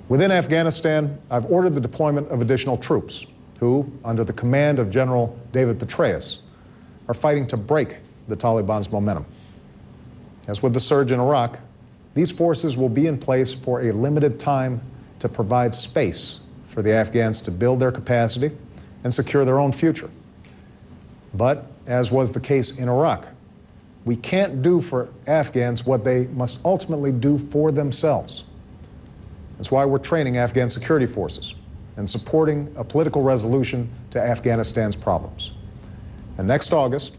Within Afghanistan, I've ordered the deployment of additional troops who, under the command of General David Petraeus, are fighting to break the Taliban's momentum. As with the surge in Iraq, these forces will be in place for a limited time to provide space for the Afghans to build their capacity and secure their own future. But, as was the case in Iraq, we can't do for Afghans what they must ultimately do for themselves. That's why we're training Afghan security forces and supporting a political resolution to Afghanistan's problems. And next August,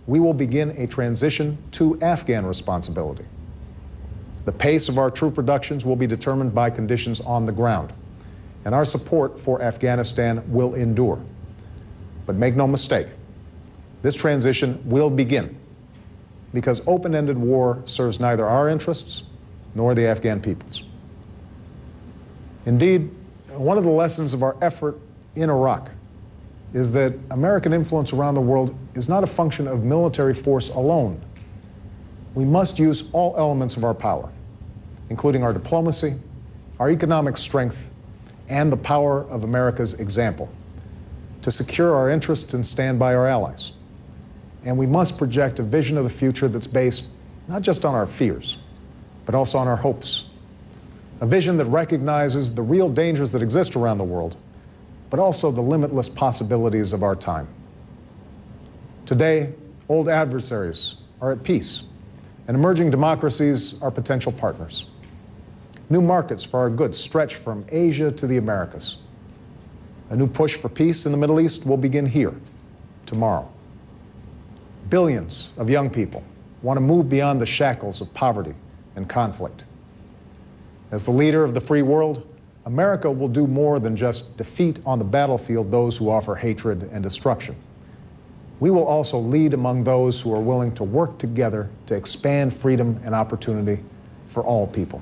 we will begin a transition to Afghan responsibility. The pace of our troop reductions will be determined by conditions on the ground, and our support for Afghanistan will endure. But make no mistake, this transition will begin because open-ended war serves neither our interests nor the Afghan people's. Indeed, one of the lessons of our effort in Iraq is that American influence around the world is not a function of military force alone. We must use all elements of our power, including our diplomacy, our economic strength, and the power of America's example, to secure our interests and stand by our allies. And we must project a vision of the future that's based not just on our fears, but also on our hopes. A vision that recognizes the real dangers that exist around the world, but also the limitless possibilities of our time. Today, old adversaries are at peace, and emerging democracies are potential partners. New markets for our goods stretch from Asia to the Americas. A new push for peace in the Middle East will begin here, tomorrow. Billions of young people want to move beyond the shackles of poverty and conflict. As the leader of the free world, America will do more than just defeat on the battlefield those who offer hatred and destruction. We will also lead among those who are willing to work together to expand freedom and opportunity for all people.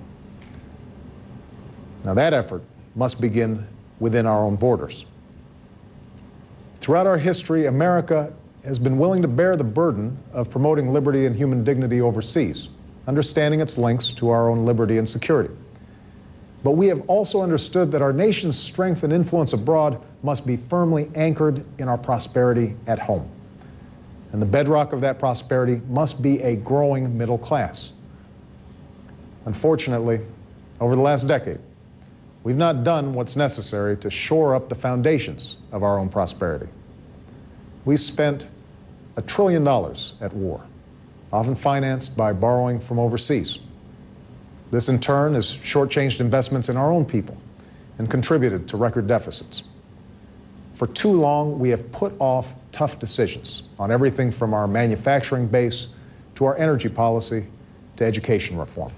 Now, that effort must begin within our own borders. Throughout our history, America has been willing to bear the burden of promoting liberty and human dignity overseas, understanding its links to our own liberty and security. But we have also understood that our nation's strength and influence abroad must be firmly anchored in our prosperity at home. And the bedrock of that prosperity must be a growing middle class. Unfortunately, over the last decade, we've not done what's necessary to shore up the foundations of our own prosperity. We spent $1 trillion at war, often financed by borrowing from overseas. This, in turn, has shortchanged investments in our own people and contributed to record deficits. For too long, we have put off tough decisions on everything from our manufacturing base to our energy policy to education reform.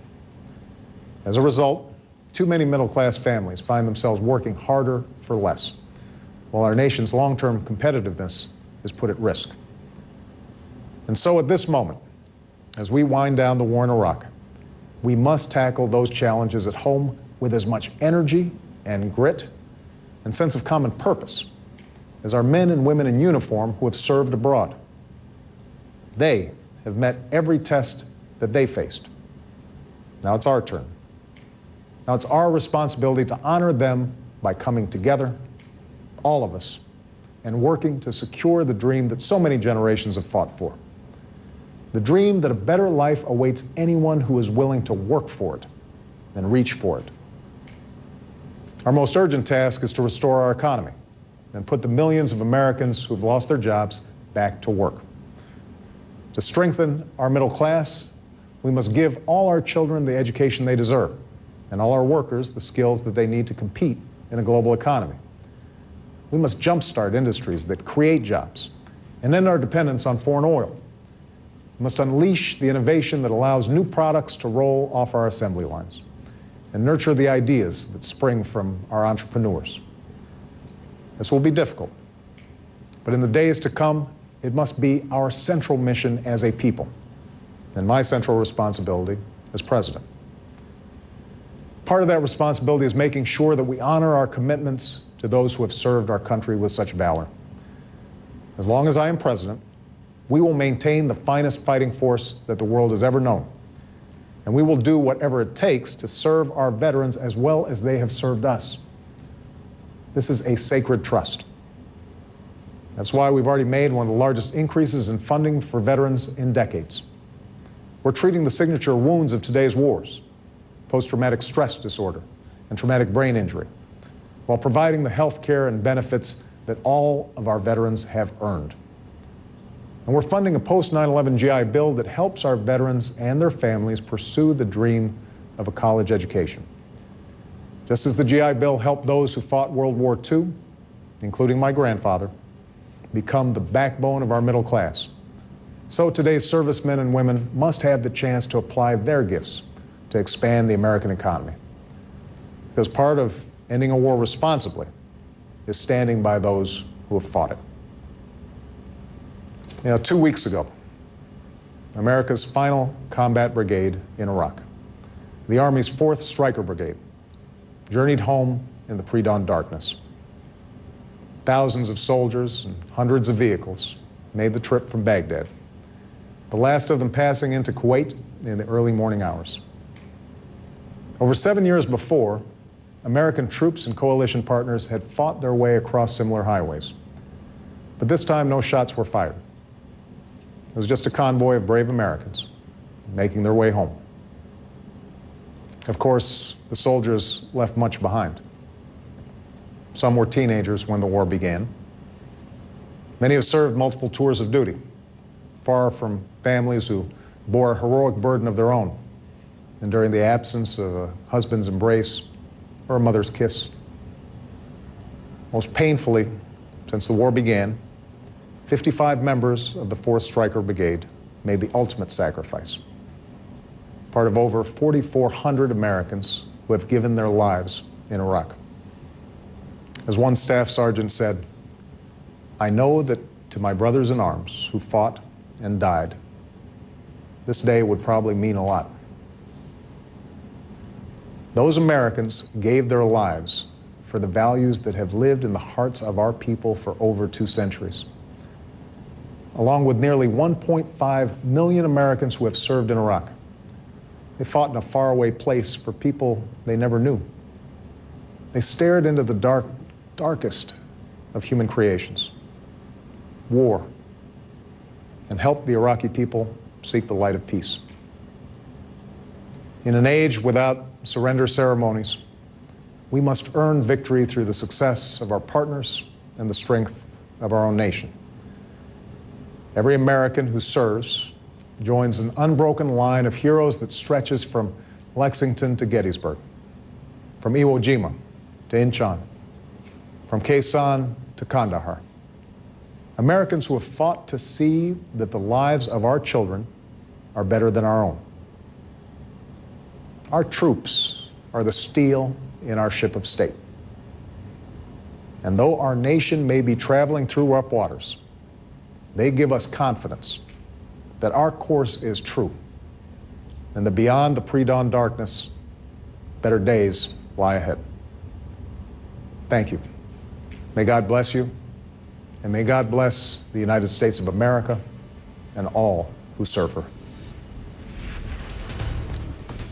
As a result, too many middle-class families find themselves working harder for less, while our nation's long-term competitiveness is put at risk. And so at this moment, as we wind down the war in Iraq, we must tackle those challenges at home with as much energy and grit and sense of common purpose as our men and women in uniform who have served abroad. They have met every test that they faced. Now it's our turn. Now it's our responsibility to honor them by coming together, all of us, and working to secure the dream that so many generations have fought for. The dream that a better life awaits anyone who is willing to work for it and reach for it. Our most urgent task is to restore our economy and put the millions of Americans who've lost their jobs back to work. To strengthen our middle class, we must give all our children the education they deserve and all our workers the skills that they need to compete in a global economy. We must jumpstart industries that create jobs and end our dependence on foreign oil. We must unleash the innovation that allows new products to roll off our assembly lines and nurture the ideas that spring from our entrepreneurs. This will be difficult, but in the days to come, it must be our central mission as a people and my central responsibility as president. Part of that responsibility is making sure that we honor our commitments to those who have served our country with such valor. As long as I am president, we will maintain the finest fighting force that the world has ever known. and we will do whatever it takes to serve our veterans as well as they have served us. This is a sacred trust. That's why we've already made one of the largest increases in funding for veterans in decades. We're treating the signature wounds of today's wars, post-traumatic stress disorder and traumatic brain injury, while providing the health care and benefits that all of our veterans have earned. And we're funding a post-9/11 GI Bill that helps our veterans and their families pursue the dream of a college education. Just as the GI Bill helped those who fought World War II, including my grandfather, become the backbone of our middle class, so today's servicemen and women must have the chance to apply their gifts to expand the American economy. Because part of ending a war responsibly is standing by those who have fought it. 2 weeks ago, America's final combat brigade in Iraq, the Army's 4th Stryker Brigade, journeyed home in the pre-dawn darkness. Thousands of soldiers and hundreds of vehicles made the trip from Baghdad, the last of them passing into Kuwait in the early morning hours. Over 7 years before, American troops and coalition partners had fought their way across similar highways. But this time, no shots were fired. It was just a convoy of brave Americans making their way home. Of course, the soldiers left much behind. Some were teenagers when the war began. Many have served multiple tours of duty, far from families who bore a heroic burden of their own, and during the absence of a husband's embrace or a mother's kiss. Most painfully, since the war began, 55 members of the 4th Stryker Brigade made the ultimate sacrifice, part of over 4,400 Americans who have given their lives in Iraq. As one staff sergeant said, "I know that to my brothers in arms who fought and died, this day would probably mean a lot." Those Americans gave their lives for the values that have lived in the hearts of our people for over 2 centuries. Along with nearly 1.5 million Americans who have served in Iraq, they fought in a faraway place for people they never knew. They stared into the darkest of human creations, war, and helped the Iraqi people seek the light of peace. In an age without surrender ceremonies, we must earn victory through the success of our partners and the strength of our own nation. Every American who serves joins an unbroken line of heroes that stretches from Lexington to Gettysburg, from Iwo Jima to Incheon, from Khe Sanh to Kandahar. Americans who have fought to see that the lives of our children are better than our own. Our troops are the steel in our ship of state. And though our nation may be traveling through rough waters, they give us confidence that our course is true and that beyond the pre-dawn darkness, better days lie ahead. Thank you. May God bless you, and may God bless the United States of America and all who serve her.